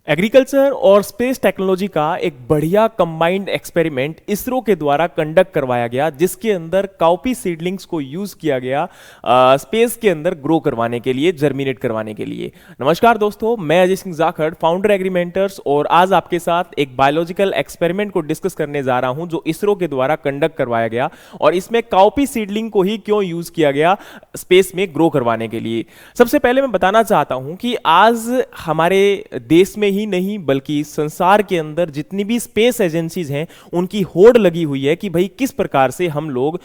Agriculture और space technology का एक बढ़िया कंबाइंड एक्सपेरिमेंट इसरो के द्वारा कंडक्ट करवाया गया, जिसके अंदर काउपी सीडलिंग्स को यूज किया गया स्पेस के अंदर ग्रो करवाने के लिए, जर्मिनेट करवाने के लिए। नमस्कार दोस्तों, मैं अजय सिंह जाखड़, फाउंडर एग्रीमेंटर्स, और आज आपके साथ एक बायोलॉजिकल एक्सपेरिमेंट को डिस्कस करने जा रहा हूं जो इसरो के द्वारा कंडक्ट करवाया गया, और इसमें काउपी सीडलिंग को ही क्यों यूज किया गया स्पेस में ग्रो करवाने के लिए। सबसे पहले मैं बताना चाहता हूं कि आज हमारे देश में ही नहीं बल्कि संसार के अंदर जितनी भी स्पेस एजेंसीज हैं उनकी होड़ लगी हुई है कि भाई किस प्रकार से हम लोग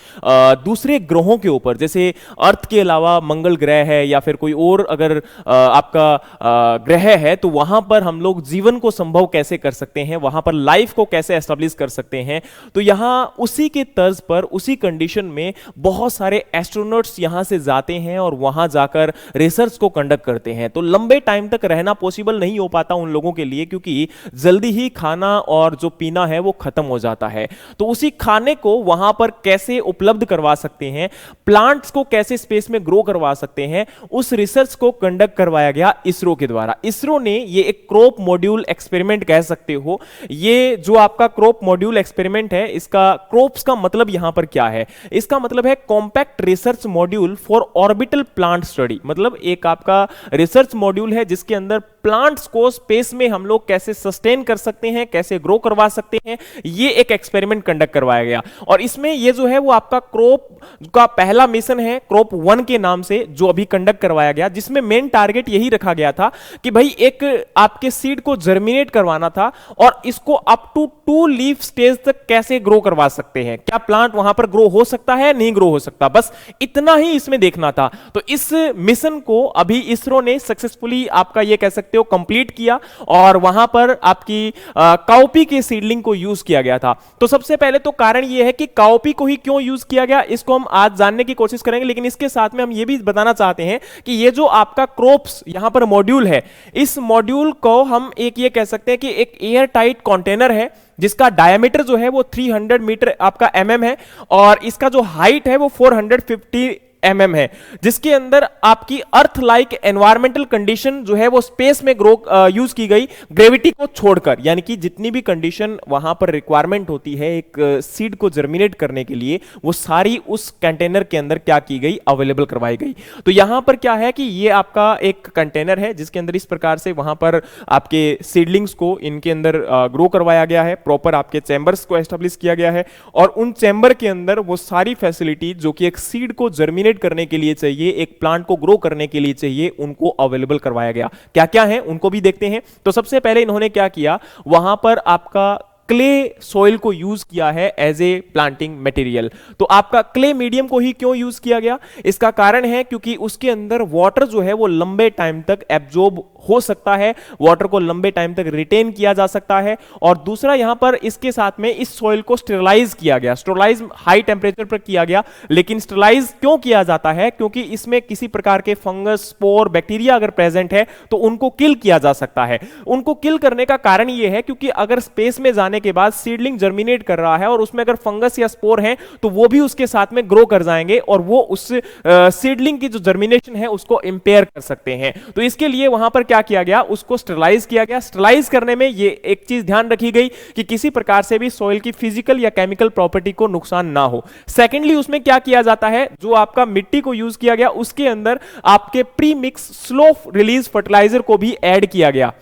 दूसरे ग्रहों के ऊपर, जैसे अर्थ के अलावा मंगल ग्रह है या फिर कोई और अगर आपका ग्रह है, तो वहां पर हम लोग जीवन को संभव कैसे कर सकते हैं, वहां पर लाइफ को कैसे एस्टेब्लिश कर सकते हैं। तो यहां उसी के तर्ज पर, उसी कंडीशन में बहुत सारे एस्ट्रोनॉट्स यहां से जाते हैं और वहां जाकर रिसर्च को कंडक्ट करते हैं। तो लंबे टाइम तक रहना पॉसिबल नहीं हो पाता उन लोगों के लिए, क्योंकि जल्दी ही खाना और जो पीना है वो खत्म हो जाता है। तो उसी खाने को वहां पर कैसे उपलब्ध करवा सकते हैं, प्लांट्स को कैसे स्पेस में ग्रो करवा सकते हैं, उस रिसर्च को कंडक्ट करवाया गया इसरो के द्वारा। इसरो ने ये एक क्रॉप मॉड्यूल एक्सपेरिमेंट कह सकते हो। ये जो आपका क्रॉप मॉड्यूल एक्सपेरिमेंट है, इसका क्रॉप्स का मतलब यहां पर क्या है? इसका मतलब है compact research module for orbital plant study. मतलब एक आपका रिसर्च मॉड्यूल है जिसके अंदर प्लांट्स को स्पेस में हम लोग कैसे सस्टेन कर सकते हैं, कैसे ग्रो करवा सकते हैं, ये एक एक्सपेरिमेंट कंडक्ट करवाया गया। और इसमें ये जो है वो आपका क्रॉप का पहला मिशन है, क्रॉप 1 के नाम से, जो अभी कंडक्ट करवाया गया, जिसमें मेन टारगेट यही रखा गया था कि भाई एक आपके सीड को जर्मिनेट करवाना था और इसको अप टू 2 लीफ स्टेज तक कैसे ग्रो करवा सकते हैं। क्या प्लांट वहां पर ग्रो हो सकता है, नहीं ग्रो हो सकता, बस इतना ही इसमें देखना था। तो इस मिशन को अभी इसरो ने सक्सेसफुली आपका ये कह सकते हो कंप्लीट किया, और वहां पर आपकी काउपी के सीडलिंग को यूज किया गया था। तो सबसे पहले तो कारण यह है कि काउपी को ही क्यों यूज किया गया, इसको हम आज जानने की कोशिश करेंगे। लेकिन इसके साथ में हम यह भी बताना चाहते हैं कि ये जो आपका क्रॉप्स यहां पर मॉड्यूल है, इस मॉड्यूल को हम एक ये कह सकते हैं कि एक एयर टाइट कंटेनर है, जिसका डायमीटर जो है वो 300 मीटर आपका है, और इसका जो हाइट है वो 450 है, जिसके अंदर आपकी अर्थ लाइक एनवायरमेंटल कंडीशन जो है वो स्पेस में ग्रो यूज की गई, ग्रेविटी को छोड़कर। यानी कि जितनी भी कंडीशन वहां पर रिक्वायरमेंट होती है एक सीड को जर्मिनेट करने के लिए, वो सारी उस कंटेनर के अंदर क्या की गई, अवेलेबल करवाई गई। तो यहां पर क्या है कि ये आपका एक कंटेनर है जिसके अंदर इस प्रकार से वहां पर आपके सीडलिंग्स को इनके अंदर ग्रो करवाया गया है, प्रॉपर आपके चैम्बर्स को एस्टेब्लिश किया गया है, और उन चैम्बर के अंदर वो सारी फैसिलिटी जो कि एक सीड को जर्मिनेट करने के लिए चाहिए, एक प्लांट को ग्रो करने के लिए चाहिए, उनको अवेलेबल करवाया गया। क्या क्या है उनको भी देखते हैं। तो सबसे पहले इन्होंने क्या किया, वहां पर आपका क्ले सॉइल को यूज किया है एज ए प्लांटिंग मटेरियल। तो आपका क्ले मीडियम को ही क्यों यूज किया गया, इसका कारण है क्योंकि उसके अंदर वाटर जो है वो लंबे टाइम तक एब्जॉर्ब हो सकता है, वाटर को लंबे टाइम तक रिटेन किया जा सकता है। और दूसरा यहां पर इसके साथ में इस सॉइल को स्टेरलाइज किया गया, स्टेरलाइज हाई टेंपरेचर पर किया गया। लेकिन स्टेरलाइज क्यों किया जाता है, क्योंकि इसमें किसी प्रकार के फंगस, स्पोर, बैक्टीरिया अगर प्रेजेंट है तो उनको किल किया जा सकता है। उनको किल करने का कारण यह है क्योंकि अगर स्पेस में जाने के बाद सीडलिंग जर्मिनेट कर रहा है और उसमें अगर फंगस या स्पोर है तो वो भी उसके साथ में ग्रो कर जाएंगे और वो उस सीडलिंग की जो जर्मिनेशन है उसको इंपेयर कर सकते हैं। तो इसके लिए वहां पर क्या किया गया, उसको स्टेरलाइज किया गया। स्टेरलाइज करने में ये एक चीज ध्यान रखी गई कि किसी प्रकार से भी सॉइल की फिजिकल या केमिकल प्रॉपर्टी को नुकसान ना हो। सेकेंडली उसमें क्या किया जाता है, जो आपका मिट्टी को यूज किया गया उसके अंदर आपके premix slow release fertiliser को भी ऐड किया गया।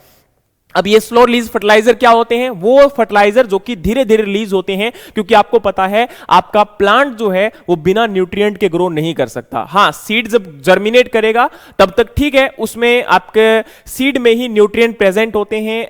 अब ये स्लो रिलीज फर्टिलाइजर क्या होते हैं, वो फर्टिलाइजर जो कि धीरे धीरे रिलीज होते हैं, क्योंकि आपको पता है आपका प्लांट जो है वो बिना न्यूट्रिएंट के ग्रो नहीं कर सकता। हाँ, सीड जब जर्मिनेट करेगा तब तक ठीक है, उसमें आपके सीड में ही न्यूट्रिएंट प्रेजेंट होते हैं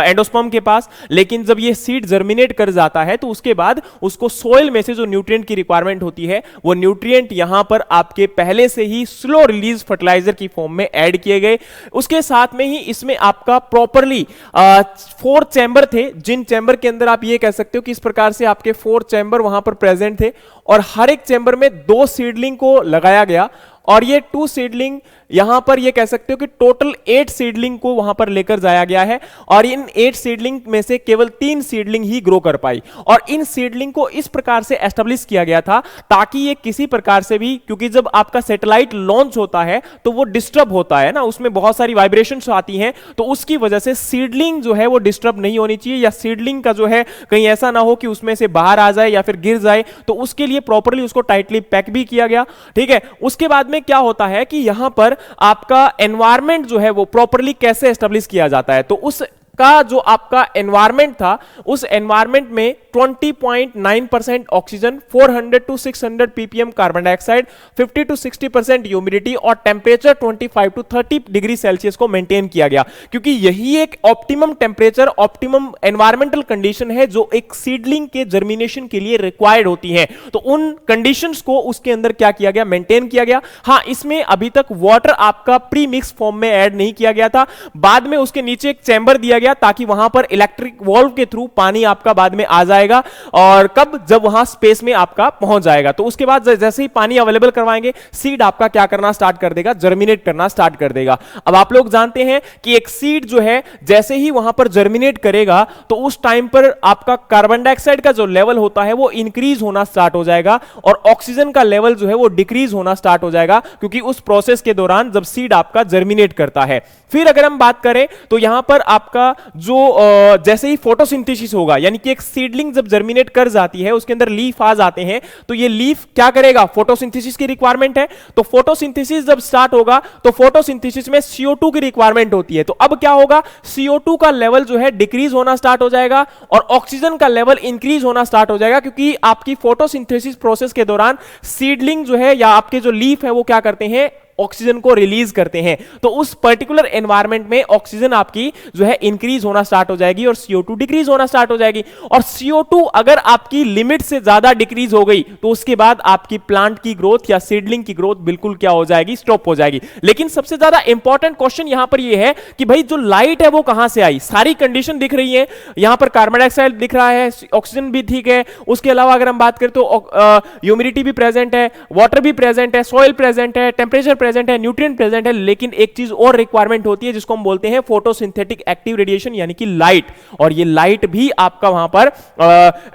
एंडोस्पर्म के पास। लेकिन जब ये सीड जर्मिनेट कर जाता है तो उसके बाद उसको सोइल में से जो न्यूट्रिएंट की रिक्वायरमेंट होती है, वो न्यूट्रिएंट यहां पर आपके पहले से ही स्लो रिलीज फर्टिलाइजर की फॉर्म में ऐड किए गए। उसके साथ में ही इसमें आपका प्रॉपरली 4 चैम्बर थे, जिन चैम्बर के अंदर आप ये कह सकते हो कि इस प्रकार से आपके 4 चैम्बर वहां पर प्रेजेंट थे, और हर एक चैम्बर में 2 सीडलिंग को लगाया गया। और ये 2 सीडलिंग यहां पर ये कह सकते हो कि टोटल 8 सीडलिंग को वहां पर लेकर जाया गया है और इन 8 सीडलिंग में से केवल 3 सीडलिंग ही ग्रो कर पाई। और इन सीडलिंग को इस प्रकार से एस्टेब्लिश किया गया था ताकि ये किसी प्रकार से भी, क्योंकि जब आपका सैटेलाइट लॉन्च होता है तो वो डिस्टर्ब होता है ना, उसमें बहुत सारी वाइब्रेशंस आती हैं, तो उसकी वजह से सीडलिंग जो है वो डिस्टर्ब नहीं होनी चाहिए, या सीडलिंग का जो है कहीं ऐसा ना हो कि उसमें से बाहर आ जाए या फिर गिर जाए, तो उसके लिए प्रॉपर्ली उसको टाइटली पैक भी किया गया। ठीक है, उसके बाद में क्या होता है कि यहां पर आपका एनवायरमेंट जो है वो प्रॉपर्ली कैसे एस्टेब्लिश किया जाता है, तो उस का जो आपका एनवायरमेंट था, उस एनवायरमेंट में 20.9% oxygen, 400 to 600 ppm carbon dioxide, 50 to 60% humidity और टेम्परेचर 25 to 30 डिग्री सेल्सियस को मेंटेन किया गया, क्योंकि यही एक optimum temperature, optimum environmental condition है जो एक सीडलिंग के जर्मिनेशन के लिए रिक्वायर्ड होती है। तो उन कंडीशंस को उसके अंदर क्या किया गया, मेंटेन किया गया। हाँ, इसमें अभी तक वाटर आपका प्री मिक्स फॉर्म में ऐड नहीं किया गया था, बाद में उसके नीचे एक चैम्बर दिया गया ताकि वहां पर इलेक्ट्रिक वॉल्व के थ्रू पानी आपका बाद में आ जाएगा, और कब, जब वहां स्पेस में आपका पहुंच जाएगा, तो उसके बाद जैसे ही पानी अवेलेबल करवाएंगे, सीड आपका क्या करना स्टार्ट कर देगा, जर्मिनेट करना स्टार्ट कर देगा। अब आप लोग जानते हैं कि एक सीड जो है जैसे ही वहां पर जर्मिनेट करेगा तो उस टाइम पर आपका कार्बन डाइऑक्साइड का जो लेवल होता है वो इंक्रीज होना स्टार्ट हो जाएगा और ऑक्सीजन का लेवल जो है वो डिक्रीज होना स्टार्ट हो जाएगा, क्योंकि उस प्रोसेस के दौरान जब सीड आपका जर्मिनेट करता है। फिर अगर हम बात करें तो यहां पर आपका जो जैसे ही फोटोसिंथेसिस होगा, यानी कि एक सीडलिंग जब जर्मिनेट कर जाती है उसके अंदर लीफ आ जाते हैं, तो ये लीफ क्या करेगा, फोटोसिंथेसिस की रिक्वायरमेंट है, तो फोटोसिंथेसिस जब स्टार्ट होगा तो फोटोसिंथेसिस में CO2 की रिक्वायरमेंट होती है। तो अब क्या होगा, CO2 का लेवल जो है डिक्रीज होना स्टार्ट हो जाएगा और ऑक्सीजन का लेवल इंक्रीज होना स्टार्ट हो जाएगा, क्योंकि आपकी फोटोसिंथेसिस प्रोसेस के दौरान सीडलिंग जो है या आपके जो लीफ है वो क्या करते हैं, ऑक्सीजन को रिलीज करते हैं। तो उस पर्टिकुलर एनवायरनमेंट में ऑक्सीजन आपकी जो है इंक्रीज होना स्टार्ट हो जाएगी और CO2 डिक्रीज होना स्टार्ट हो जाएगी। और CO2 अगर आपकी लिमिट से ज्यादा डिक्रीज हो गई तो उसके बाद आपकी प्लांट की ग्रोथ या सीडलिंग की ग्रोथ बिल्कुल क्या हो जाएगी, स्टॉप हो जाएगी। लेकिन सबसे ज्यादा इंपॉर्टेंट क्वेश्चन यहां पर यह है कि भाई जो लाइट है वो कहां से आई, सारी कंडीशन दिख रही है, यहां पर कार्बन डाइऑक्साइड दिख रहा है, ऑक्सीजन भी ठीक है, उसके अलावा अगर हम बात करें तो ह्यूमिडिटी भी प्रेजेंट है, वाटर भी प्रेजेंट है, सॉइल प्रेजेंट है, टेम्परेचर प्रेजेंट है, न्यूट्रिएंट प्रेजेंट है, लेकिन एक चीज और रिक्वायरमेंट होती है जिसको हम बोलते हैं फोटोसिंथेटिक एक्टिव रेडिएशन, यानी कि लाइट। और ये लाइट भी आपका वहां पर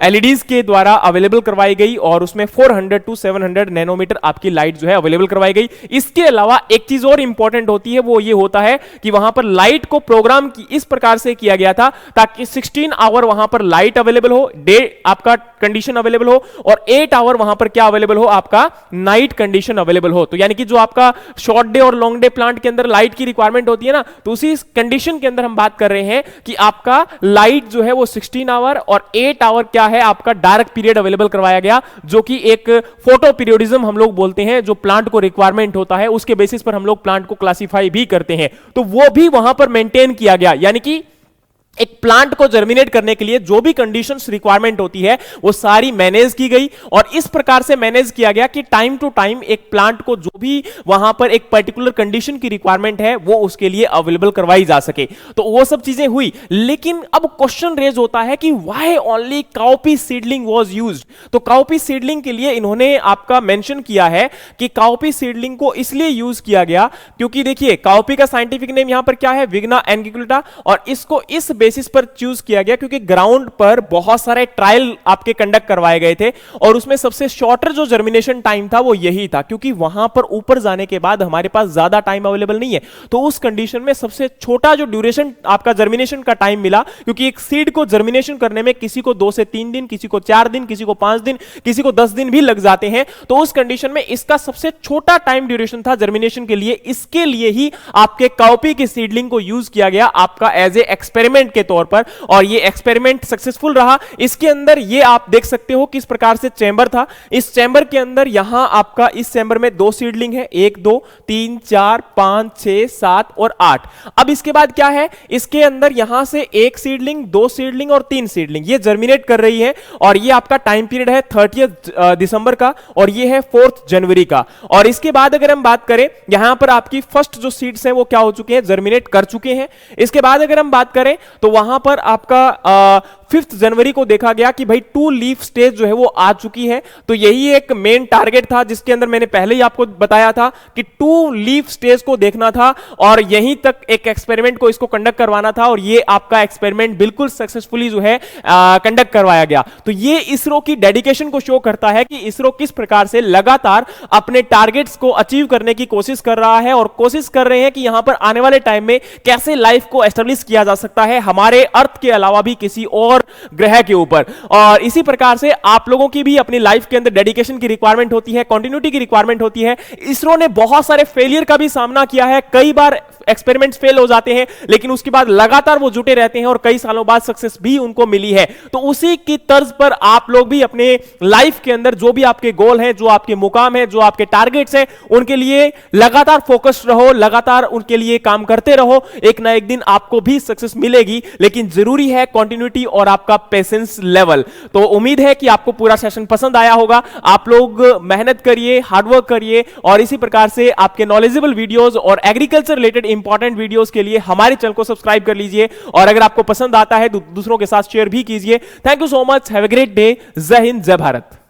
एलईडीज के द्वारा अवेलेबल करवाई गई और उसमें 400 to 700 नैनोमीटर आपकी लाइट जो है अवेलेबल करवाई गई। इसके अलावा एक चीज और इंपॉर्टेंट होती है, वो ये होता है कि वहां पर लाइट को प्रोग्राम की इस प्रकार से किया गया था ताकि 16 आवर वहां पर लाइट अवेलेबल हो, डे आपका कंडीशन अवेलेबल हो, और 8 आवर वहां पर क्या अवेलेबल हो, आपका नाइट कंडीशन अवेलेबल हो। तो यानी कि जो आपका शॉर्ट डे और लॉन्ग डे प्लांट के अंदर लाइट की रिक्वायरमेंट होती है ना, तो उसी कंडीशन के अंदर हम बात कर रहे हैं कि आपका लाइट जो है वो 16 आवर और 8 आवर क्या है, आपका डार्क पीरियड अवेलेबल करवाया गया, जो कि एक फोटो पीरियोडिज्म हम लोग बोलते हैं, जो प्लांट को रिक्वायरमेंट होता है उसके बेसिस पर हम लोग प्लांट को क्लासिफाई भी करते हैं। तो वो भी वहां पर मेंटेन किया गया, यानी कि एक प्लांट को जर्मिनेट करने के लिए जो भी कंडीशंस रिक्वायरमेंट होती है वो सारी मैनेज की गई, और इस प्रकार से मैनेज किया गया कि टाइम टू टाइम एक प्लांट को जो भी वहां पर एक पर्टिकुलर कंडीशन की रिक्वायरमेंट है वो उसके लिए अवेलेबल करवाई जा सके। तो वो सब चीजें हुई, लेकिन अब क्वेश्चन रेज होता है कि why only cowpea seedling was used. तो काउपी सीडलिंग के लिए इन्होंने आपका मेंशन किया है कि काउपी सीडलिंग को इसलिए यूज किया गया क्योंकि देखिए काउपी का साइंटिफिक नेम यहां पर क्या है, विग्ना एंगिकुलेटा, और इसको इस बेसिस पर चूज किया गया क्योंकि ग्राउंड पर बहुत सारे ट्रायल आपके कंडक्ट करवाए गए थे और उसमें सबसे शॉर्टर जो जर्मिनेशन टाइम था वो यही था, क्योंकि वहां पर ऊपर जाने के बाद हमारे पास ज्यादा टाइम अवेलेबल नहीं है। तो उस कंडीशन में सबसे छोटा जो ड्यूरेशन आपका जर्मिनेशन का टाइम मिला, क्योंकि एक सीड को जर्मिनेशन करने में किसी को 2 से 3 दिन, किसी को 4 दिन, किसी को 5 दिन, किसी को 10 दिन भी लग जाते हैं। तो उस कंडीशन में इसका सबसे छोटा टाइम ड्यूरेशन था जर्मिनेशन के लिए, इसके लिए ही आपके काउपी की सीडलिंग को यूज किया गया आपका एज ए एक्सपेरिमेंट के तौर पर, और ये एक्सपेरिमेंट सक्सेसफुल रहा। इसके अंदर ये आप देख सकते हो किस प्रकार से चैम्बर था, इस चैम्बर के अंदर यहां आपका इस चैम्बर में 2 सीडलिंग है, 1 2 3 4 5 6 7 और 8। अब इसके बाद क्या है, इसके अंदर यहां से 1 सीडलिंग, 2 सीडलिंग और 3 सीडलिंग ये जर्मिनेट कर रही है, और ये आपका टाइम पीरियड है 30 दिसंबर का और ये है 4 जनवरी का। और इसके बाद अगर हम बात करें, यहां पर आपकी फर्स्ट जो सीड्स हैं वो क्या हो चुके हैं, जर्मिनेट कर चुके हैं। इसके बाद अगर हम बात करें तो वहां पर आपका 5 जनवरी को देखा गया कि भाई 2 लीफ स्टेज जो है वो आ चुकी है। तो यही एक मेन टारगेट था जिसके अंदर मैंने पहले ही आपको बताया था कि 2 लीफ स्टेज को देखना था और यहीं तक एक एक्सपेरिमेंट को इसको कंडक्ट करवाना था, और ये आपका एक्सपेरिमेंट बिल्कुल सक्सेसफुली जो है कंडक्ट करवाया गया। तो ये इसरो की डेडिकेशन को शो करता है कि इसरो किस प्रकार से लगातार अपने टारगेट्स को अचीव करने की कोशिश कर रहा है और कोशिश कर रहे हैं कि यहां पर आने वाले टाइम में कैसे लाइफ को एस्टेब्लिश किया जा सकता है हमारे अर्थ के अलावा भी किसी और ग्रह के ऊपर। और इसी प्रकार से आप लोगों की भी अपनी लाइफ के अंदर डेडिकेशन की रिक्वायरमेंट होती है, कंटिन्यूटी की रिक्वायरमेंट होती है। इसरो ने बहुत सारे फेलियर का भी सामना किया है, कई बार एक्सपेरिमेंट्स फेल हो जाते हैं, लेकिन उसके बाद लगातार वो जुटे रहते हैं और कई सालों बाद सक्सेस भी उनको मिली है। तो उसी की तर्ज पर आप लोग भी अपने लाइफ के अंदर जो भी आपके गोल हैं, जो आपके मुकाम है, जो आपके टारगेट्स हैं, उनके लिए लगातार फोकस्ड रहो, लगातार उनके लिए काम करते रहो। एक ना एक दिन आपको भी सक्सेस मिलेगी, लेकिन जरूरी है कंटिन्यूटी और आपका पेशेंस लेवल। तो उम्मीद है कि आपको पूरा सेशन पसंद आया होगा। आप लोग मेहनत करिए, हार्डवर्क करिए और इसी प्रकार से आपके नॉलेजेबल वीडियोस और एग्रीकल्चर रिलेटेड इंपॉर्टेंट वीडियोस के लिए हमारे चैनल को सब्सक्राइब कर लीजिए, और अगर आपको पसंद आता है तो दूसरों के साथ शेयर भी कीजिए। Thank you so much, have a great day. जय हिंद, जय भारत।